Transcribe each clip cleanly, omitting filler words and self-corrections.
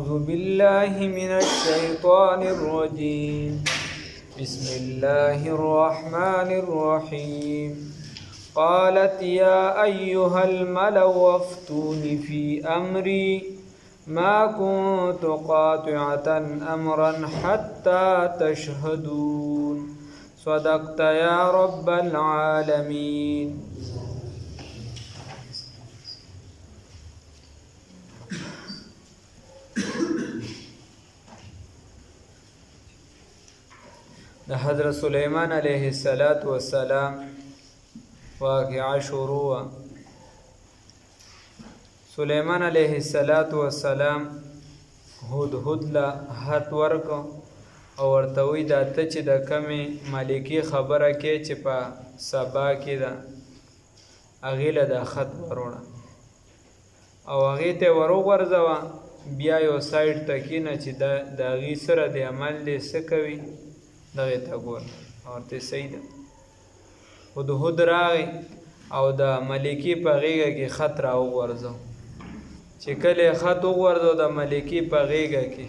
أعوذ بالله من الشيطان الرجيم بسم الله الرحمن الرحيم قالت يا أيها الملأ افتوني في أمري ما كنت قاطعة أمرا حتى تشهدون صدقت يا رب العالمين. د حضرت سلیمان علیه السلام واقعه شروع. سلیمان علیه السلام هدهد له حت ورکو او ورته وی دا ته چې د کمې ملکې خبره کې چې په سبا کې ده هغې له دا خط وروړه او هغې ته یې وروغورځوه. بیا یو سایډ ته کښېنه چې د هغې سره د عمل دی څه کوي دغې ته ګوره او ورته صحیح ده. هدهد راغی او د ملکې په غېږه کې خط را وغورځو. چې کله یې خط وغورځو د ملکې په غېږه کې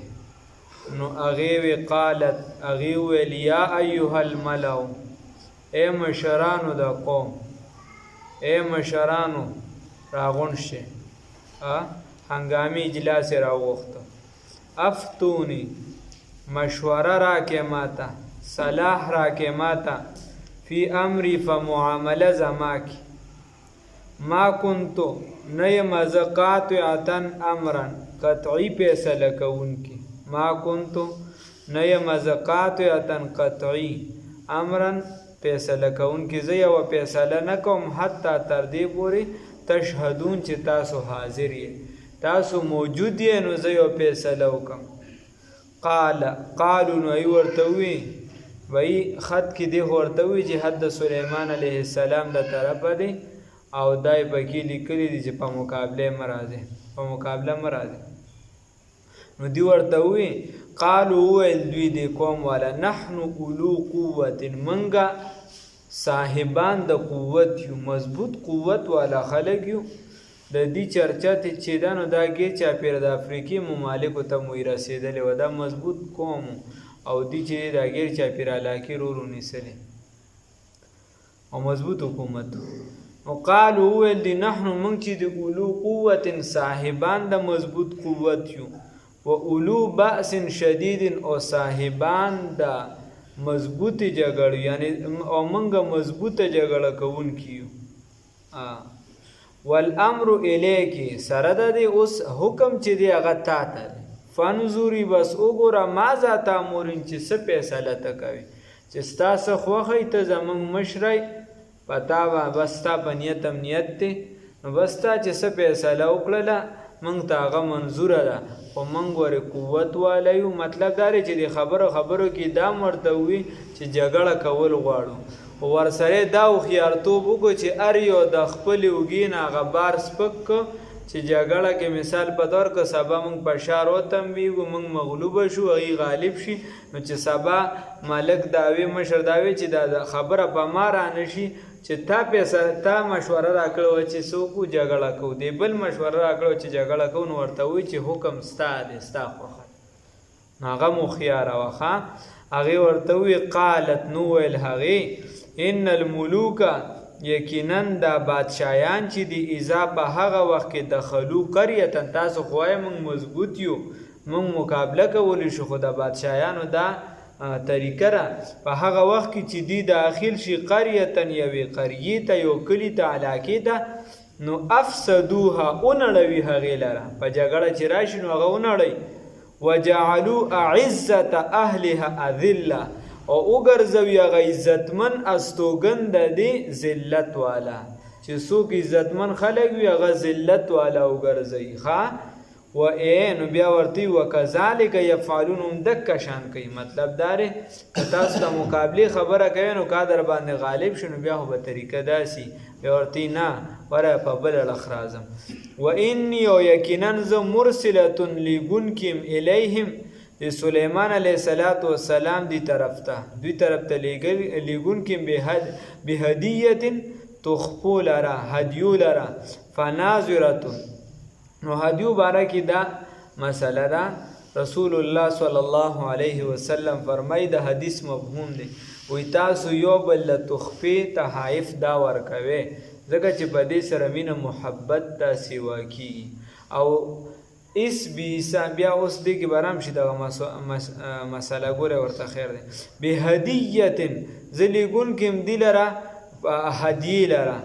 نو هغې وی قالت هغې وویل یا ایها الملأ ای مشرانو د قوم ای مشرانو راغونډ شئ. هنګامي اجلاس یې راوغوښته. افتوني مشوره راکې ماته صلاح راکې ماته فی امری په معامله زما کې ما کنتو نه یم زه قاطعة امرا قطعي فیصله کوونکي ما کنتو نه یم زه قاطعة قطعي امرا فیصله کوونکي زه یوه فیصله نه کوم حتی تر دې پورې تشهدون چې تاسو حاضر یې تاسو موجود یې نو زه یو فیصله وکم. قالو نو ای ورته وی وی خط کې دی ورته وی چې حد سلیمان علیه السلام د طرفه دی او دای پکې لیکلی دی چې په مقابله مرازه نو دی ورته وی قالو ویل دوی دی قوم والا نحن اولو قوت منګه صاحبان د قوت یو مضبوط قوت والا خلک یو. د دې چرچا ته چې دا نو دا ګیر چاپېره د افریقي ممالکو ته مو رسېدلی و دا مضبوط قوم او دې چې دا ګیر چاپېره علاقې رورو نیسلې او مضبوط حکومت نو قالو وویل دی نحنو موږ چې د اولو قوت صاحبان د مضبوط قوت یو و اولو بأس شدید او صاحبان د مضبوطې جګړې یعنی او موږ مضبوطه جګړه کوونکي یو. والامر الیکی سره د دې اوس حکم چې دی هغه تا ته دی فانظوري بس وګوره ماذا تامرون چې څه فیصله ته کوي چې ستا څه خوښی ته زموږ مشری پتا به بس ستا په نیت هم نیت دی نو بس تا چې څه فیصله وکړله موږ ته هغه منظوره ده خو موږ ورې قوت والا یو. مطلب دا دی چې د خبرو کې دا ورته وي چې جګړه کول غواړو ورسره دا هوښیارتوب وکړو چې هر یو د خپلې اوږې نه هغه بار سپک کړو چې جګړه کې مثال په طور که سبا موږ په شار وتمبیږو موږ مغلوبه شو هغې غالب شي نو چې سبا ملک داوی مشر داوی چې دا خبره په ما رانه شي چې تا مشوره راکړې وه چې څه وکړو جګړه کوو دی بل مشوره راکړې چې جګړه کوو نو ورته وایي چې حکم ستا دی ستا خوښه نو هغه مو هوښیاره وه هغې ورته ووایي قالت نو ویل هغې ان الملوک یقینا دا بادشاهیان چې دی اذا په هغه وخت کې دخلو قریه تاسو خو وایئ موږ مضبوط یو موږ مقابله کولی شو خو د بادشاهیانو دا طریقه ده په هغه وخت کې چې دی داخل شي قریه یوې قریې ته یو کلي ته علاقې ته نو افسدوها اونړوي هغې لره په جګړه چې راشي نو هغه اونړوي وجعلوا اعزة اهلها اذله او وګرځوي هغه عزتمن استوګن د دې ذلت والا چې څوک عزتمن خلک وي هغه ذلت والا وګرځوي و نو بیا ورته وکذالک یفعلون هم دکه شان کوي. مطلب دا دی که تاسو د مقابلې خبره کوئ نو کا در باندې غالب شو نو بیا خو به طریقه داسي بیا ورته نه وره په بل اړخ راځم و انی او یقینا زه مرسلة لیږونکي الیهم د سلیمان علیه السلام دوی طرف ته لیږونکي بهدیة تخفو لره هدیو لره فناظرة نو هدیو باره کې دا مسله ده. رسول الله صلی الله علیه وسلم فرمای د حدیث مفهوم دی، وی تاسو یو بل له تحفې تحائف دا ورکوي ځکه چې په دې سره مینه محبت ته سیوا کیږي. او اس بیسا بیا اوس دې کې برام شي دغه مسله ګوره ورته خیر دی. بهدیت زلیګون کم دی لره هدیه لره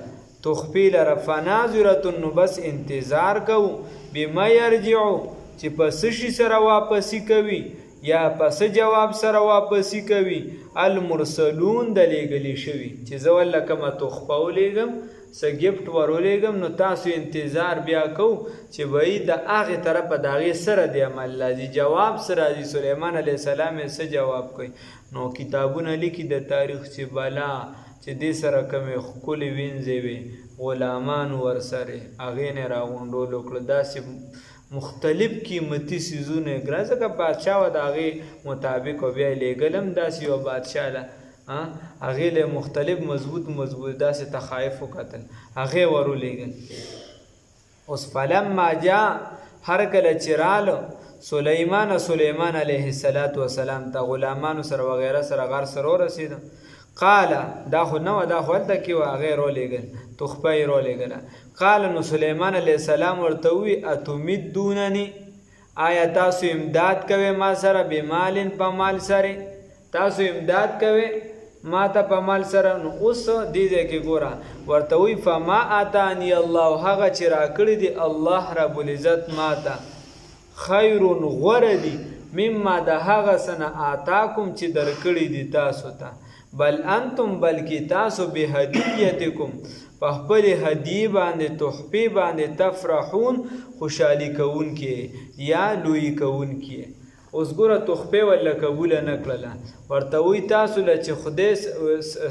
تحفې لره فناظرة نو بس انتظار کوو بما یرجعو چې پس شي سره واپسی کوي یا پس جواب سره واپسی کوي المرسلون د لیږلی شوي چې زه ولله کومه تحفه ولیږم څه ګفټ ورولېږم نو تاسو انتظار بیا کوو چې وایي د هغې طرفه د هغې سره د عمل راځي جواب څه راځي. سلیمان علیه السلام یې څه جواب کوي نو کتابونه لیکي د تاریخ چې بلا چې دې سره کومې ښکلې وینځې وې غلامان ورسره هغې نه یې راغونډولو کړه داسې مختلف قیمتي څیزونه یې کړه ځکه بادشاه وه د هغې مطابق و بیا یې لېږلم داسې یو بادشاه له هغې له مختلف مضبوط داسې تخایف وکتل هغې ورولېږل. اوس فلما جاء هر کله چې راله سلیمان علیه السلام ته غلامانو سره وغیره سره غار سره ورسېده قال دا خو نه وه دا خو هلته کې وه هغې رولېږل تحفه یې رولېږله. قال نو سلیمان علیه السلام ورته ووي اتمدونني آیا تاسو امداد کوئ ما سره بمالن په مال سره تاسو امداد کوئ ما ته په مال سره. نو اوس دې ځای کې ګوره ورته وایي فما اتانی الله هغه چې راکړي دي الله رب العزت ما ته خیر غوره دي مما د هغه څه نه آتاکم چې درکړي دي تاسو ته بل انتم بلکې تاسو بهدیتکم په خپل هدیې باندې تحفې باندې تفرحون خوشحالي کوونکې یا لویي کوونکې. اوس ګوره تحفې ولا قبوله نه کړله ورته وایي تاسو له چې خدای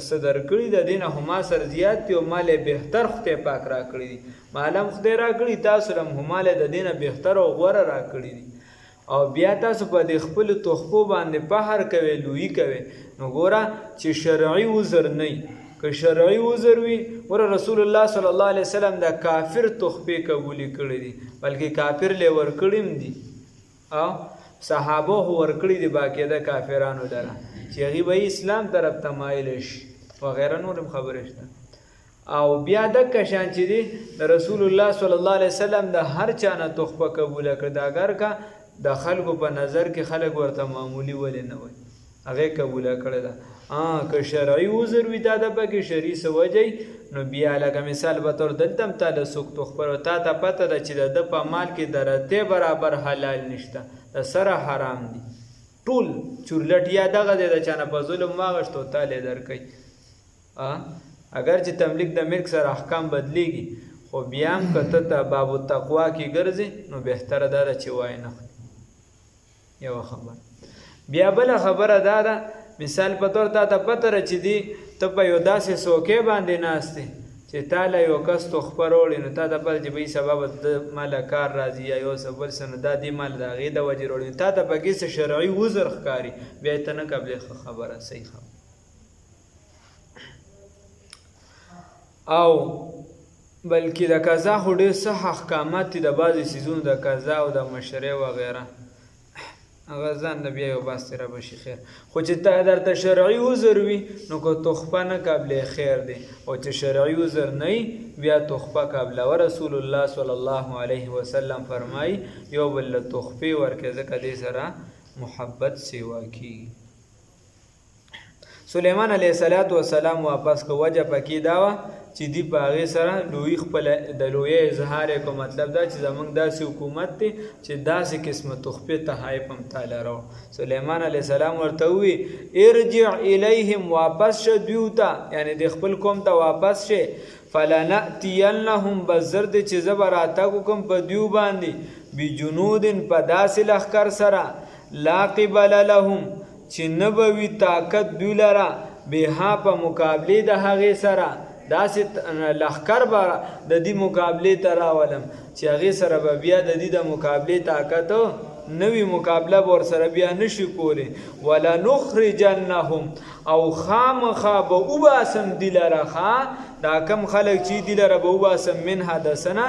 څه درکړي د دې نه خو ما سره زیات دي او ما له بهتر خدای پاک راکړي دي ما له هم خدای راکړي تاسو له هم ما له د دې نه بهتر او غوره راکړي دي او بیا تاسو په دې خپلو تحفو باندې فخر کوئ لویي کوئ. نو ګوره چې شرعي عذر نه که شرعي عذر وي ګوره رسول الله صلی الله علیه وسلم د کافر تحفې قبولې کړي دي بلکې کافر له ورکړي هم دي او صحابه هو ورکړي دي باقاعده کافرانو لره چې هغې به اسلام طرف ته مایل شي وغیره نور هم خبرې شته. او بیا دکه شان چې دی د رسول الله صلی الله علیه وسلم د هر چا نه تحفه قبوله کړه دا اگر که د خلکو په نظر کې خلک ورته معمولي ولې نه وایي هغې قبوله کړې ده. که شرعي عذر وي تا د پکې شرعي څه وجه نو بیا لکه مثال به طور دلته هم تا له څوک تحفه تا ته پته ده چې د ده په مال کې د رتې برابر حلال نشته د سره حرام دي ټول چورلټ یا دغه دی د چا نه په ظلم واغشتو تا لی درکوي اگر چې تملیک د ملک سره احکام بدلیږي خو بیا هم که ته ته باب التقوا کې ګرځې نو بهتره دا ده چې وای نه خوري. یوه خبره بیا بله خبره دا ده مثال په طور تا ته پته ده چې دی ته په یو داسې څوکۍ باندې ناست دی چې تا له یو کس تحفه راوړي نو تا ته پته چې بهی سبا به د ماله کار راځي یا یو څه بل څه نو دا دې مال د هغې د وجې راوړي تا ته پکې څه شرعي عذر ښکاري بیا یې ته نه قبلې خبره صحیح خبره. او بلکې د قضا خو ډېر څه احکامات دي د بعضې څیزونو د قضا او د مشرع وغیره هغه ځان د بیا یو بحث را بشي خیر خو چې درته شرعي عذر وي نو که تحفه نه قبلې خیر دی او چې شرعي عذر نه وي بیا تحفه قبله و رسول الله صلی الله علیه وسلم فرمایي یو بل له تحفې ورکړئ ځکه دې سره محبت سیوا کیږي. سلیمان علیه السلام واپس که وجه پکې دا وه چې دی په هغې سره لوی خپل د لویۍ اظهار یې کو مطلب دا چې زموږ داسې حکومت دی چې داسې قسمه تحفې تحایف هم تاله راوړ. سلیمان علیه السلام ورته ووي ارجع الیهم واپس شه دویو ته یعنې د خپل قوم ته واپس شې فلنأتینهم بس زر دی چې زه به راتګ وکړم په دویو باندې بجنودن په داسې لښکر سره لا قبل لهم چې نه به وي طاقت دوی لره بها په مقابلې د هغې سره داسې لښکر به د دې مقابلې ته راولم چې هغې سره به بیا د دې د مقابلې طاقت نوی مقابله به ورسره بیا نشي کولی ولنخرجنهم او خامخا به وباسم دې لره دا کم خلک چې دې لره به وباسم منها د سنه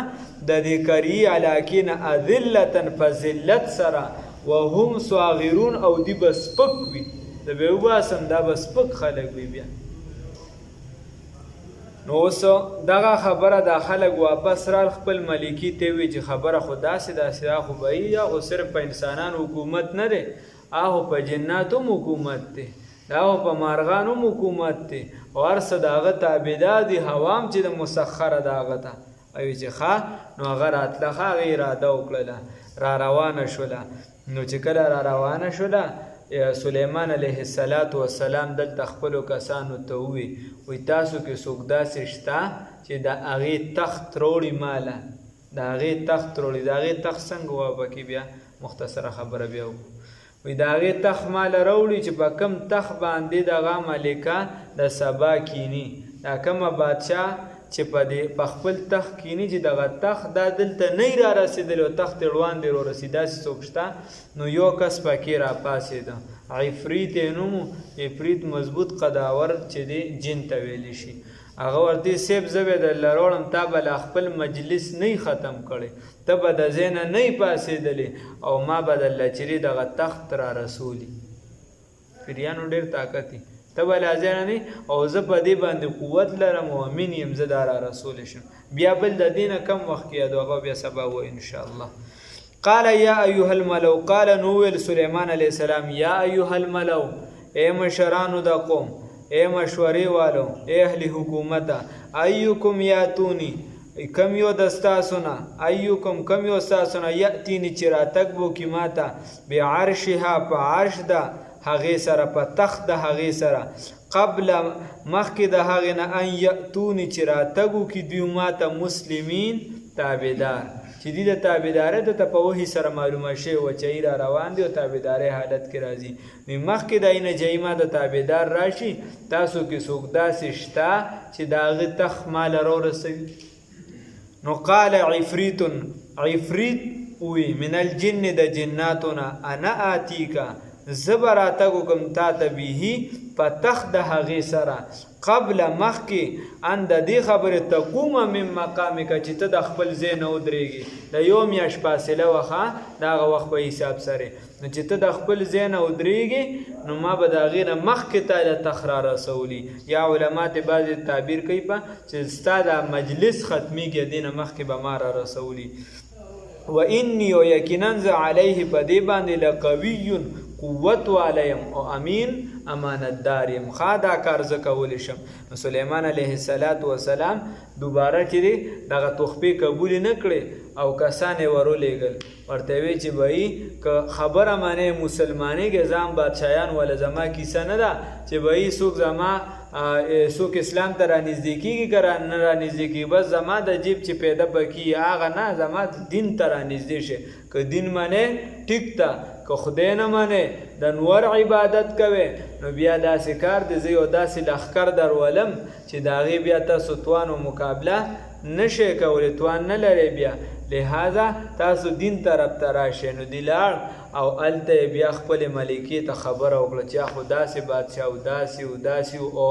د دې کری علاقې نه اذلتن په ذلت سره وهم صاغرون او دی به سپک وي د به وباسم دا به سپک خلک وي بیا نو اوس دغه خبره دا خلک واپس رال خپل ملکی ته وي چې خبره خو داسې دا خو به یا خو صرف په انسانانو حکومت نه دی هغه په جناتو حکومت دی دا په مارغانو حکومت دی او هر څه د هغه تابعدار دي هوام چې د مسخره د هغه ته وایي چې ښه نو هغه راتله ښه هغه اراده وکړله را روانه شوله نو چې کله را روانه شوله سلیمان علیه السلام دلته خپلو کسانو ته ووی تاسو کې څوک داسې شته چې د هغې تخت روړي ماله د هغې تخت روړي د هغې تخت څنګه وه پکې بیا مختصره خبره بیا وکړو وی د هغې تخت ماله راوړي چې په کم تخت باندې دغه ملکه د سبا کینی دا کومه بادشاه چې په خپل تخت کینی چې دغه تخت دا دلته نه را رسېدلی او تخت یې روان دی رارسېد داسې څوک شته نو یو کس پکې راپاڅېده عفریت یې نوم عفریت مضبوط قداور چې دی جن ته ویلی شي هغه ورته صیب زه به درله راوړم تا به لا خپل مجلس نه ختم کړی ته به د ځای نه نه پاڅېدلې او ما به درله چیرې دغه تخت را رسولي پیریانو ډېر طاقت دی ته به لا ځای نه او زه په دې باندې قوت لرم او امین یم زه دا را رسولی شم بیا بل د دې نه کم وخت کې یاد هغه بیا سبا وایو انشاءالله قال یا ایها الملو قال نو ویل سلیمان علیه السلام یا ایها الملو ای مشرانو د قوم ای مشورې والو ای اهل حکومته ایکم یاتونی کم یو د ستاسو نه ایکم کم یو ستاسو نه یاتیني چې راتګ بو کې ماته بعرشها په عرش ده هغې سره په تخت د هغې سره قبل مخکې د هغې نه ان یاتوني چې راتګ وکړي دوی ماته مسلمین تابعدار چې دي د تابعدارۍ ته په وحي سره معلومه شوې وه چې ای را روان دي او تابعدارۍ حالت کې راځي نو مخکې د ای نه چې ای ما د تابعدار راشي تاسو کې څوک داسې شته چې د هغې تخت ماله راورسوي نو قال عفریت وی من الجن د جناتو نه انا آتیکا زه به راتګ وکړم تا ته بیهي په تخت د هغې سره قبل مخکې ان د دې خبرې تقومه من مقامکه چې ته د خپل ځای نه ودرېږي د یو میاشت فاصله وه د هغه وخت په حساب سره نو چې ته د خپل ځای نه ودرېږي نو ما به د هغې نه مخکې تا له تخت را رسولي یا علما ته بعضې تعبیر کوي په چې ستا د مجلس ختمیږي دې نه مخکې به ما را رسولي و انی و یقینا زه علیه په دې باندې لقوی قوت والیم او امین امانتدار یم ښه دا کار زه کولی شم نو سلیمان علیه السلام دوباره چې دی دغه تحفې قبولې نه کړې او کسان یې ورولېږل ورته وی چې بهی که خبره منې مسلمانېږې ځان بادشاهیان وله زما کیسه نه ده چې بهی څوک زما څوک اسلام ته رانږدې کېږي که نه رانږدې کېږي بس زما د جیب چې پیدا پکېږي هغه نه زما دین ته رانږدې شي که دین منې ټیک ته که خدای نه منې د نور عبادت کوې نو بیا داسې کار دی زه یو داسې لښکر درولم چې د هغې بیا تاسو توان و مقابله نشئ کولی توان نه لرئ بیا لہذا تاسو دین طرف ته راشئ نو دی لاړ او هلته یې بیا خپلې ملکې ته خبره وکړه چې خو داسې بادشاه او داسې او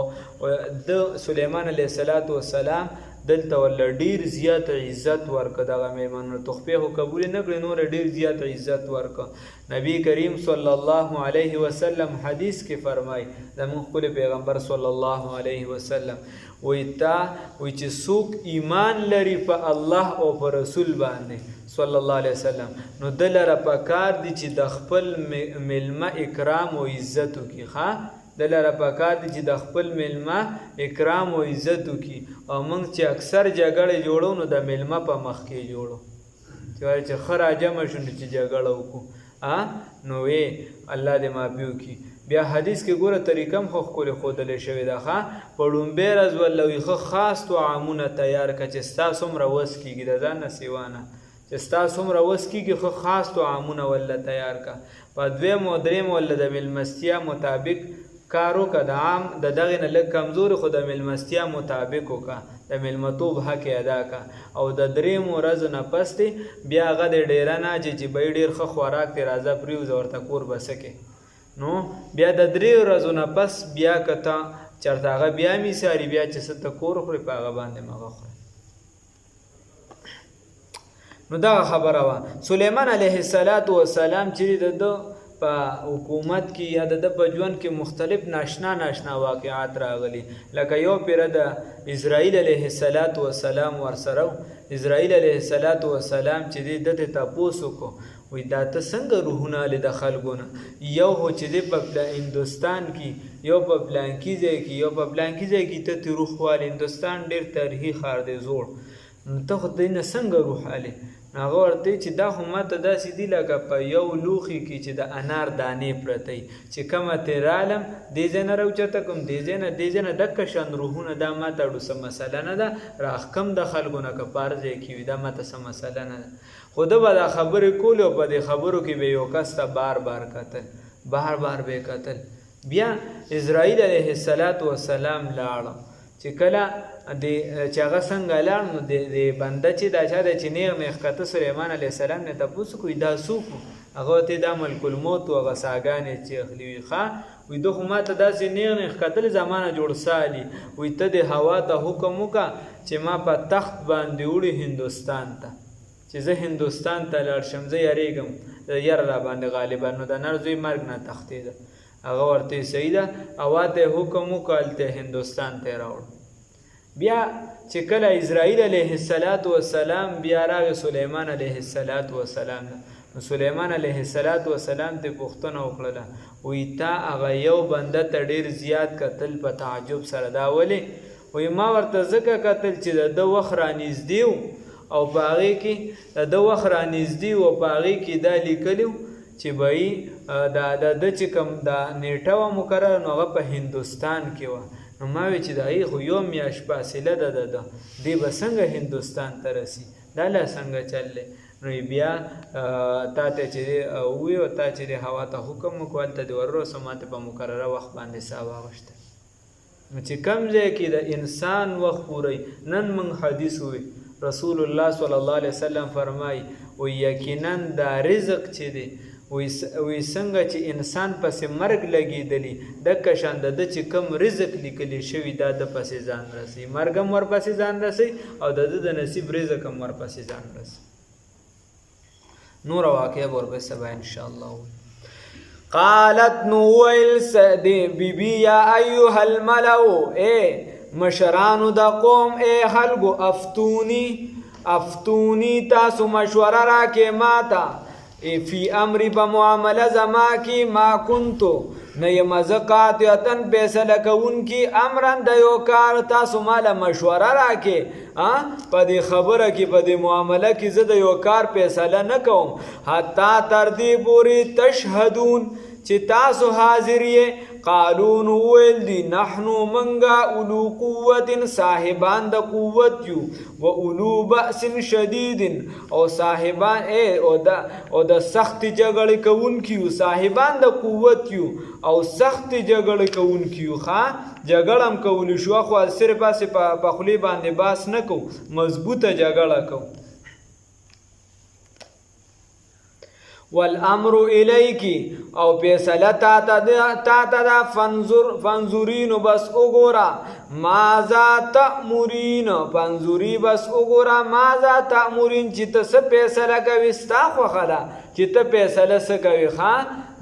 د سلیمان علیه السلام دلته ورله ډېر زیات عزت ورکړه دغه میرمنو تحفې خو قبول نه کړې نوره ډېر زیات عزت ورکړه نبی کریم صلی الله علیه وسلم حدیث کې فرمایي زموږ ښکلی پیغمبر صلی الله علیه وسلم وایي چې څوک ایمان لري په الله او په رسول باندې صلی الله علیه وسلم نو ده لره پکار دي چې د خپل میلمه اکرام او عزت وکړي ښه د لره پکار دي چې د خپل میلمه اکرام او عزت وکړي او موږ چې اکثر جګړې جوړو نو د میلمه په مخ کې جوړو چې وایي چې ښه راجمع شو نو چې جګړه وکړو نو وی الله دې معافي وکړي بیا حدیث کې ګوره طریقه هم خو ښکلې ښودلی شوې ده ښه په لومبۍ ورځ ورله وي ښه خاص طعامونه تیار کړه چې ستا څومره وس کېږي د ځان نه سوا نه چې ستا څومره وس کېږي ښه خاص طعامونه ورله تیار کړه په دویم او دریم ورله د میلمستیا مطابق کار وکړه د عام د دغې نه لږ کمزوري خو د میلمستیا مطابق وکړه د میلمتوب حق یې ادا کړه او د درېیمو ورځو نه پس دی بیا هغه د ډېره نه چې به ډېر ښه خوراک دی راځه پرېوځه ورته کور به څه کې نو بیا د 3 ورځو نه پس بیا که ته چېرته هغه بیا میساري بیا چې څه ته کور خورې په هغه باندې مغه خورې نو دغه خبره وه. سلیمان علیه السلام چې د په حکومت کې یا د په ژوند کې مختلف ناشنا واقعات راغلي، لکه یو پیره د اسرائیل علیه السلام ورسره و. اسرائیل علیه السلام چې دی دته تپوس وکړو، وایي دا ته څنګه روحونه هلې د خلکو نه، یو خو چې دی په هندوستان کې، یو په پلانکي ځای کې، یو په پلانکي ځای کې ته تی روح والې. هندوستان ډېر تاریخي ښار دی زوړ، نو ته خو دی نه څنګه روح هلې؟ هغه ورته چې دا خو ماته داسې دي لکه په یو لوښي کې چې د انار دانې پرته وي، چې کومه ترې رالم دې ځای نه راوچته کوم، دې ځای نه ډکه شان روحونه، دا ماته اړو څه مسله نه ده، راښکم د خلکو نه که په هر ځای کې وي، دا ماته څه مسله نه ده. خو ده به دا خبرې کولې او په دې خبرو کې به یو کس ته بار کتل، بار به یې کتل. بیا اسرائیل علیه السلام لاړه، چې کله چې هغه څنګه لاړ، نو د بنده چې دا چا دی چې نیغ ښکته سلیمان علیه السلام نه تپوس وکړو دا څوک و؟ هغه ورته دا ملک الموت و، هغه څاګانې چې اخلي وي. وایي ده خو ما ته داسې نیغ ښکتل زمانه جوړ سالي. وایي ته د هوا ته حکم وکړه چې ما په تخت باندې وړي هندوستان ته، چې زه هندوستان ته لاړ شم، زه یریږم یره را باندې غالبا، نو د نر زوی مرګ نه تښتېده. هغه ورته صحیح ده، هوا ته یې حکم وکړه هلته هندوستان ته یې راوړ. بیا چې کله اسرائیل علیه السلام بیا راغی سلیمان علیه السلام، نو سلیمان علیه السلام ته پوښتنه وکړله، وایي تا هغه یو بنده ته ډېر زیات کتل په تعجب سره، دا ولې؟ وایي ما ورته ځکه کتل چې د ده وخت رانږدې و، او په هغې کې د ده وخت رانږدې و، او په هغې کې دا لیکلي و چې بهیي د ده چې کوم دا نیټه وه مقرره، نو هغه په هندوستان کې وه. نو ما وی چې د هغې خو یو میاشت فاصله ده د دی به څنګه هندوستان ته رسي، دا لا څنګه چل دی؟ نو بیا تا ته چې ووی او تا چې د هوا ته حکم وکړو هلته دې ورروسه، ما ته په مقرره وخت باندې ساه واغوښته. نو چې کوم ځای کې د انسان وخت پوری، نن موږ حدیث وی رسول الله صلی الله علیه وسلم فرمایي و یقینا دا رزق چې دی، وی څنګه چې انسان پسې مرګ لګېدلی، دکه شان د ده چې کوم رزق لیکلی شوي دا د پسې ځان رسوي، مرګ هم ورپسې ځان رسوي او د ده د نصیب رزق هم ورپسې ځان رسوي. نور واقعه به ورپسې سبا انشاءالله. قالت نو ویل بی بی یا ایها الملو، اے مشرانو د قوم، اے خلکو، افتونی تاسو مشوره راکې ماته، فی امری په معامله زما کې، ما کنتو نه یم زه قاطعتن فیصله کوونکي، امرن د یو کار، تاسو ماله مشوره راکې په دې خبره کې، په دې معامله کې زه د یو کار فیصله نه کوم، حتی تر دې پورې تشهدون چې تاسو حاضر یې. قالون ویل دی نحنو منگا اولو قوت، صاحبان د قوت یو، و اولو بأس شدید، او صاحبان او د سخت جګړې کوونکي یو، صاحبان د قوت یو او سخت جګړې کوونکي یو. جګړه هم کولی شو، خو صرف هسې په خولې باندې باس نه کو، مضبوطه جګړه کو. والامر الیکی، او فیصله تا ته ده، فانظرینو بس وګوره، ماذا تأمرین، فانظری بس وګوره، ماذا تأمرین چې ته څه فیصله کوي، ستا خوښه ده چې ته فیصله څه کوي.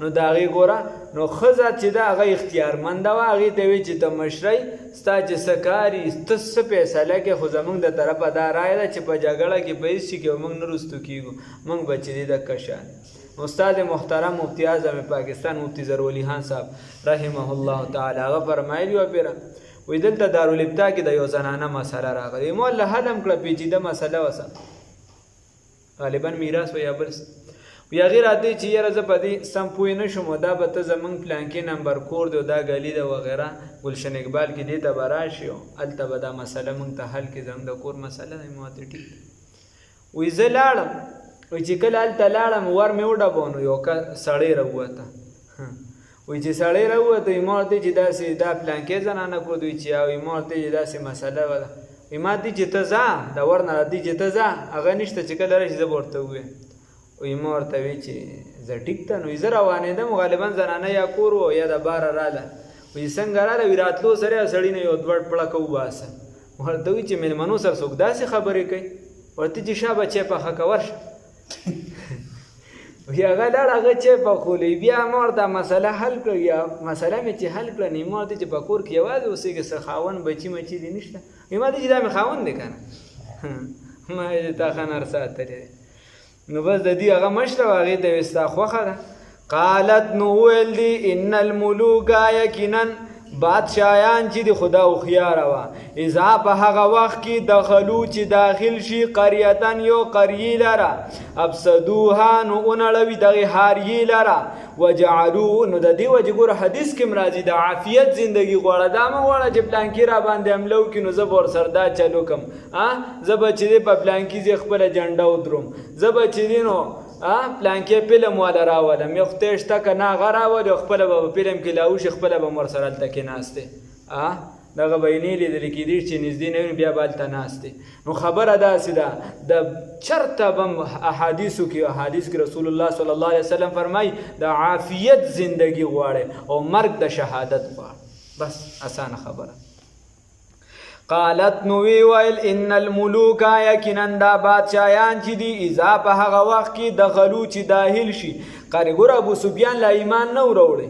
نو د هغې ګوره، نو ښځه چې ده هغه اختیارمنده وه، هغې ته وایي چې ته مشرئ، ستا چې څه کاري، ته څه فیصله کې، خو زموږ د طرفه دا رایه ده چې په جګړه کې به هېڅ شي کې موږ نه رستو کېږو، موږ به چې دی دکه شان. استاد محترم مفتی اعظم پاکستان مفتی ظهورالي خان صاحب رحمه الله تعالی هغه فرمایلی و پیره، وایي دلته دارالابتا کې د یو زنانه مسله راغلې، ما الله حل هم کړه، پیچیده مسله وسه، غالبا میراث و یا بل وی هغې راته چې یاره زه په دې سم پوه نه شوم، دا به ته زموږ پلانکې نمبر کور دی، دا ګلي ده وغیره ګلشن اقبال کې دې ته به راشي او هلته به دا مسله موږ ته حل کړي، زموږ د کور مسله ده. ما ورته ټیک. وایي زه لاړم، وایي چې کله هلته لاړم ور مې وډبو، نو یو سړی راووته، وایي چې سړی راووته، ما ورته چې داسې دا پلانکې زنانه کور دی چې وایي ما ورته چې داسې مسله وه، وایي ما دې چې ته ځه د ور نه دې چې ته ځه، هغه نشته چې کله راشي زه به ورته ووایم. وایي ما ورته وی چې زه ټیک ته، نو زه روانېدم، غالبا زنانه یا کور و یا د باره راله. وایي څنګه راله؟ وایي راتلو سره سړي نه یو دوه پړکه وباسه. ورته وایي چې مېلمنو سره څوک داسې خبرې کوي، ورته چې شابه چې پخه که ورشه وی هغه لاړ هغه چې پخولی بیا ما ورته مسله حل کړه یا مسله مې چې حل کړه نو ما ورته چې په کور کې یوازې اوسېږي څه خاوند بچي مچي دې نشته وی ما ته چې دا مې خاوند دی که نه ما یې تا خنر ساتلی دی نو بس د دې هغه مشره وه هغې ته وې ستا خوښه ده قالت نو وویل دي ان الملوکا یقینا بادشاهیان چې د خدا هوښیاره وه اذا په هغه وخت کې دخلو چې داخل شي قریتن یو قریې لره افسدوها نو ونړوي دغې حاریې لره وجعلو نو د دې وجې ګوره حدیث کې راځي د عافیت زندگی غواړه دا مه غواړه چې پلانکي را باندې حمله وکړي نو زه به ورسره دا چلو کړم زه به چې دی په پلانکي ځای خپله جنډه ودروم زه به چې دی نو پلانکې فلم والا راولم یو خدای شته که نه هغه راولي او خپله به په فلم کې لاوشي خپله به م ورسره هلته کېناستې دغه به یې نه لیدلی کېدی چې نږدې نه وي بیا به هلته ناستې نو خبره داسې ده د چرته به احادیثو کې رسول الله صلی الله علیه وسلم فرمایي د عافیت زندگی غواړئ او مرګ د شهادت غواړئ بس اسانه خبره قالت نو وی ویل ان الملوک یقینا دا بادشاهیان چې دي اذا په هغه وخت کې دخلو چې داخل شي قاری ګوره ابو سفیان لا ایمان نه وروړی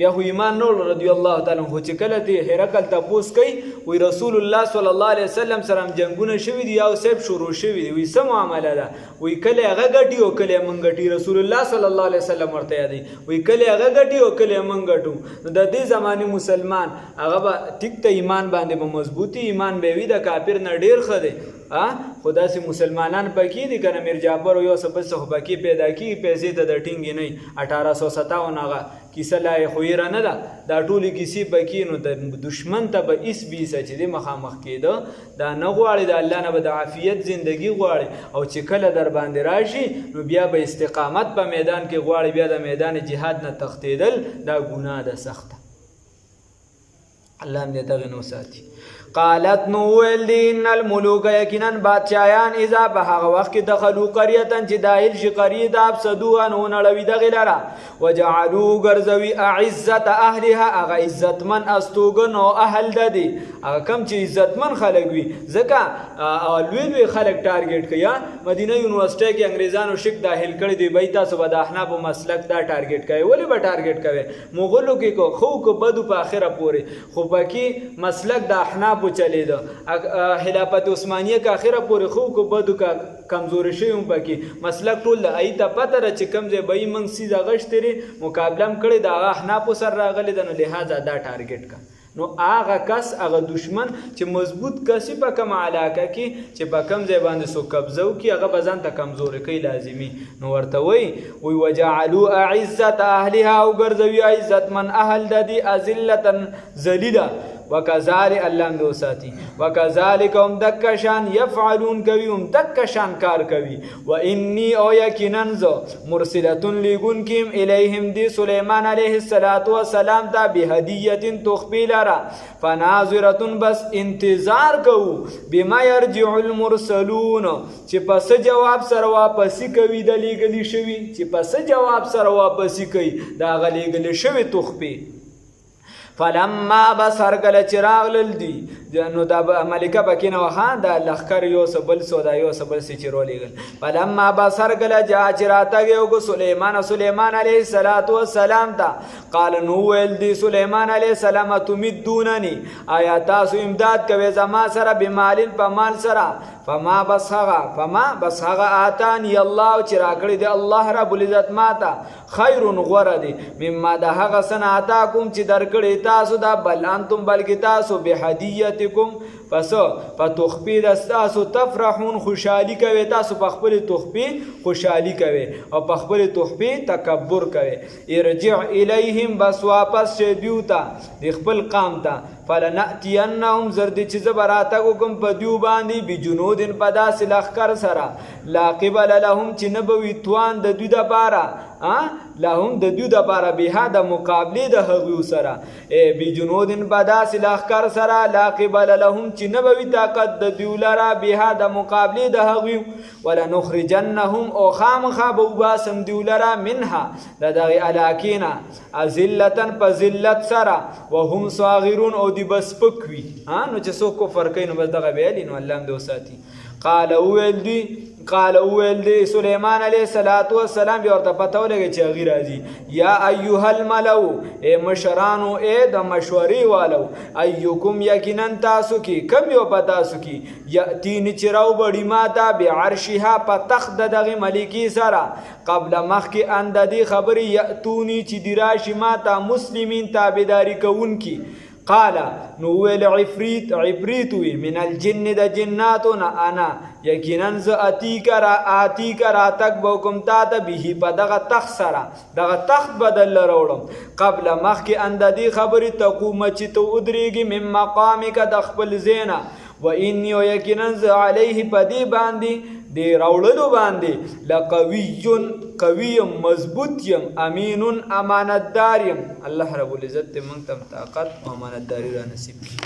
بیا خو ایمان نه وروړ رضی الله تعالی عنه چې کله دې هرقل تپوس کوي وی رسول الله صلی الله علیه وسلم سره هم جنګونه شوي دي او صاحب شروع شوي دي وی څه معامله ده وی کله هغه ګټي او کله موږ ګټي رسول الله صلی الله علیه وسلم ورته یادوي وی کله هغه ګټي او کله موږ ګټو نو د دې زمانې مسلمان هغه به ټیک ته ایمان باندې به مضبوطي ایمان به وي د کافر نه ډېر ښه دی خدا سي مسلمانان پکې دي کنه میر جعفر یو څه بس خو پکې پیدا کی پیسې ته د ټینګې نه 1857 هغه کیسه لا خویره نه ده دا ټولې کیسې پکې نو د دشمن ته به اس بیسه چې دی مخامخ کېده دا نه غواړي د الله نه به د عافیت زندگی غواړي او چې کله در باندې راشي نو بیا به استقامت په میدان کې غواړي بیا د میدان جهاد نه تښتېدل دا ګناه ده سخته الله دې دغه نو ساتي قالت نو ویل دی ان الملوک یقینا بادشاهیان اذا په هغه وخت کې دخلوا قرية چې داخل شي قرية د افسدوها نو نړوي دغې لره وجعلوا ګرځوي اعزة اهلها هغه عزتمن استوګن او اهل د دي هغه کم چې عزتمن خلک وي ځکه لوی خلک ټارګېټ کوي مدینه یونیورسټۍ کې انګریزانو شک داخل کړی دی بای تاسو به د احناف مسلک دا ټارګېټ کوي ولې به ټارګېټ کوي مغولو کې خو کو بدو په اخره پورې خو پکې مسلک د احناف چلیده خلافت عثمانیه کا اخره پورې خو کو بدو کا کمزوري شوی هم پکې مسلک ټول ای ته پته را چې کم ځای به یې موږ سیده غشتري مقابله هم کړې د هغه احنافو سره راغلی ده نو لهذا دا ټارګېټ کا نو هغه کس هغه دشمن چې مضبوط کسی په کوم علاقه کې چې په کم ځای باندې سو قبضه وکړي هغه به ځان ته کمزوري کوي لازمي نو ورته وایي وجعلوا اعزة اهلها او ګرځوي عزتمن اهل د دې اذلة ذلیله وکذالک الله دې وساتي وکذالک هم دکشان یفعلون کوي هم دکشان کار کوي و انی او یقینا ذو مرسلتون لګون کیم الیهم دی سلیمان علیه السلام ته بهدیه تخبیلرا فناظرتون بس انتظار کو بما یرجع المرسلون چې پس جواب سره واپسی کوي د لګلی شوی چې پس جواب سره واپسی کوي دا غلیګل شوی تخبی فلما بصر کله چراغ للدی نو دا ملکه پکې نه وخا دا لخر یو سبل سودا یو سبل سی چرولېګل فلما بصر کله جا چراته یو کو سليمان علیه السلام تا قال نو ول دی سليمان علیه السلام تمدوننی آیا تاسو امداد کوي زما سره بمالین په مال سره فما بسغه آتانی الله چې راکړي دی الله رب العزت ماته خیر غره دی مما ده هغه سناتا کوم چې درکړي تاسو دا بل انتم بلکې تاسو بهدیتکم پس په تخفی تاسو تفرحون خوشحالی کوي تاسو په خپل تخفی خوشحالی کوي او په خپل تخفی تکبر کوي ارجع الیهم بس واپس شه دیوتا د خپل قام ته فلناتینهم زرد چې زبراته کوم په دیو باندې بجنودن پدا سلخر سره لا قبل لهم چې نبوي توان د دوی د بارا لهم د دوی د بارا به د مقابله د هغو سره بجنودن پدا سلخر سره لا قبل لهم چې نبوي طاقت د دوی لرا به د مقابله د هغو ولا نخرجنهم او خامخا بوباسم دوی لرا منها دغه علاکینا ذلتن په ذلت سره وهم صاغرون او دی بس پکوي نو چې څوک کفر کوي نو بس دغه ویلی نو الله دې وساتي قال اویل دی سلیمان علیه السلام بیا ورته پته ولګی چې هغې راځي یا ایها الملو ای مشرانو ای د مشورې والو ایکم یقینا تاسو کې کم یو په تاسو کې یأتیني چې راوبړي ما ته بعرشها په تخت د دغې ملکې سره قبل مخکې ان د دې خبرې یأتوني چې دي راشي ما ته مسلمین تابعداري کوونکي قال نو ویل عفریت وی من الجن د جناتنا انا یقینا ز آتیک راتک بوکم تا ته به په دغه تخت سره دغه تخت بدل راوړم قبل مخکې ان د دې خبرې تقوم چې ته ودرېږي من مقامک د خپل زینا و انی یقینا ز علیه په دې باندې دی راوړلو باندې قوی مضبوط یم امین امانتدار یم الله رب العزت موږ ته طاقت او امانتداري را نصیب کړي